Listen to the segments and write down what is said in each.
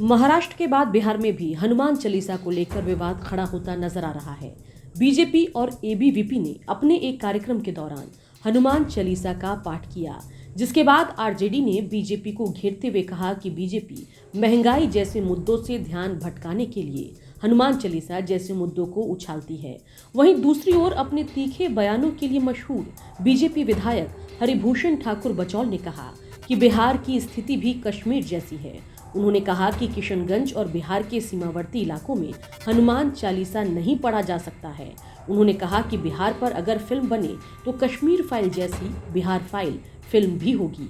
महाराष्ट्र के बाद बिहार में भी हनुमान चालीसा को लेकर विवाद खड़ा होता नजर आ रहा है। बीजेपी और एबीवीपी ने अपने एक कार्यक्रम के दौरान हनुमान चालीसा का पाठ किया, जिसके बाद आरजेडी ने बीजेपी को घेरते हुए कहा कि बीजेपी महंगाई जैसे मुद्दों से ध्यान भटकाने के लिए हनुमान चालीसा जैसे मुद्दों को उछालती है। वहीं दूसरी ओर अपने तीखे बयानों के लिए मशहूर बीजेपी विधायक हरिभूषण ठाकुर बचौल ने कहा कि बिहार की स्थिति भी कश्मीर जैसी है। उन्होंने कहा कि किशनगंज और बिहार के सीमावर्ती इलाकों में हनुमान चालीसा नहीं पढ़ा जा सकता है। उन्होंने कहा कि बिहार पर अगर फिल्म बने तो कश्मीर फाइल जैसी बिहार फाइल फिल्म भी होगी।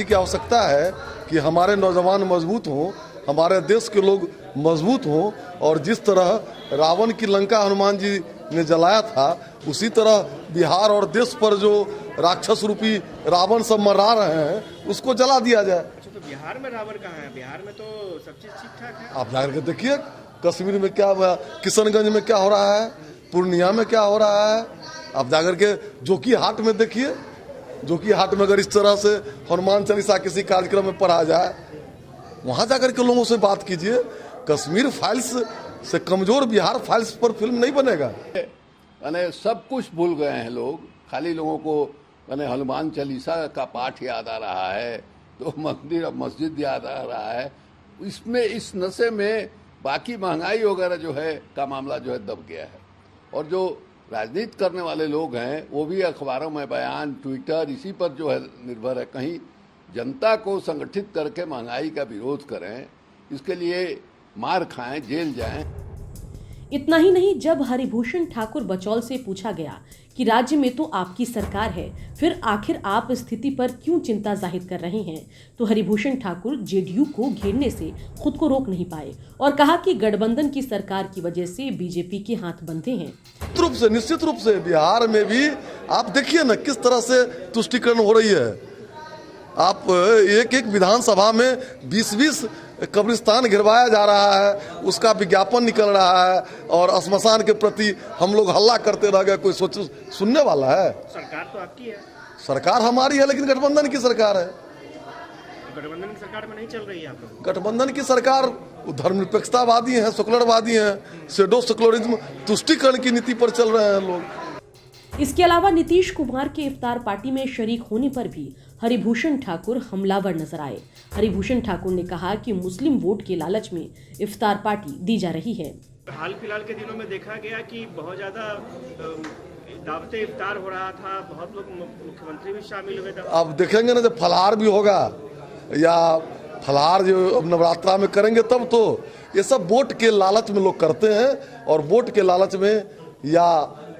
की आवश्यकता है कि हमारे नौजवान मजबूत हों, हमारे देश के लोग मजबूत हों, और जिस तरह रावण की लंका हनुमान जी ने जलाया था, उसी तरह बिहार और देश पर जो राक्षस रूपी रावण सब मरा रहे हैं उसको जला दिया जाए। तो बिहार में रावण कहाँ है? बिहार में तो सब चीज ठीक ठाक है। आप जाकर के देखिए कश्मीर में क्या हुआ, किशनगंज में क्या हो रहा है, पूर्णिया में क्या हो रहा है। आप जाकर के जोकी हाट में देखिए, जोकी हाट में अगर इस तरह से हनुमान चालीसा किसी कार्यक्रम में पढ़ा जाए, वहां जाकर के लोगों से बात कीजिए। कश्मीर फाइल्स से कमजोर बिहार फाइल्स पर फिल्म नहीं बनेगा। यानी सब कुछ भूल गए हैं लोग, खाली लोगों को यानी हनुमान चालीसा का पाठ याद आ रहा है, तो मंदिर मस्जिद याद आ रहा है। इसमें इस नशे में बाकी महंगाई वगैरह जो है का मामला जो है दब गया है। और जो राजनीति करने वाले लोग हैं वो भी अखबारों में बयान, ट्विटर, इसी पर जो है निर्भर है। कहीं जनता को संगठित करके महंगाई का विरोध करें, इसके लिए मार खाएं, जेल जाएं। इतना ही नहीं, जब हरिभूषण ठाकुर बचौल से पूछा गया कि राज्य में तो आपकी सरकार है, फिर आखिर आप स्थिति पर क्यों चिंता जाहिर कर रहे हैं, तो हरिभूषण ठाकुर जेडीयू को घेरने से खुद को रोक नहीं पाए और कहा कि गठबंधन की सरकार की वजह से बीजेपी के हाथ बंधे हैं। निश्चित रूप से बिहार में भी आप देखिए ना किस तरह से तुष्टीकरण हो रही है। आप एक एक विधानसभा में 20-20 कब्रिस्तान गिरवाया जा रहा है, उसका विज्ञापन निकल रहा है, और श्मशान के प्रति हम लोग हल्ला करते रह गए। कोई सुनने वाला है? सरकार तो आपकी है। सरकार हमारी है, लेकिन गठबंधन की सरकार है। गठबंधन की सरकार में नहीं चल रही है आप लोग। गठबंधन की सरकार धर्मनिरपेक्षतावादी है, सेकुलरवादी है, सेडो सेकुलरिज्म, तुष्टीकरण की नीति पर चल रहे हैं लोग। इसके अलावा नीतीश कुमार के इफ्तार पार्टी में शरीक होने पर भी हरिभूषण ठाकुर हमलावर नजर आए। हरिभूषण ठाकुर ने कहा कि मुस्लिम वोट के लालच में इफ्तार पार्टी दी जा रही है। हाल फिलहाल के दिनों में देखा गया कि बहुत ज्यादा दावते इफ्तार हो रहा था, बहुत लोग मुख्यमंत्री भी शामिल हुए थे। अब देखेंगे ना, जब फलाहार भी होगा या फलाहार जो नवरात्रा में करेंगे, तब तो ये सब वोट के लालच में लोग करते हैं। और वोट के लालच में या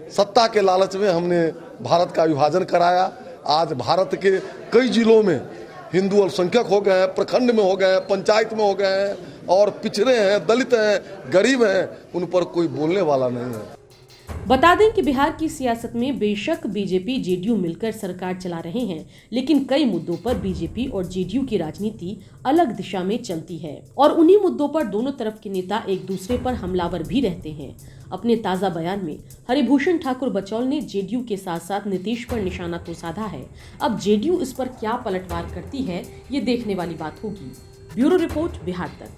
सत्ता के लालच में हमने भारत का विभाजन कराया। आज भारत के कई जिलों में हिंदू अल्पसंख्यक हो गए हैं, प्रखंड में हो गए हैं, पंचायत में हो गए हैं, और पिछड़े हैं, दलित हैं, गरीब हैं, उन पर कोई बोलने वाला नहीं है। बता दें कि बिहार की सियासत में बेशक बीजेपी जेडीयू मिलकर सरकार चला रहे हैं, लेकिन कई मुद्दों पर बीजेपी और जेडीयू की राजनीति अलग दिशा में चलती है, और उन्हीं मुद्दों पर दोनों तरफ के नेता एक दूसरे पर हमलावर भी रहते हैं। अपने ताजा बयान में हरिभूषण ठाकुर बचौल ने जेडीयू के साथ साथ नीतीश पर निशाना तो साधा है। अब जेडीयू इस पर क्या पलटवार करती है, ये देखने वाली बात होगी। ब्यूरो रिपोर्ट, बिहार तक।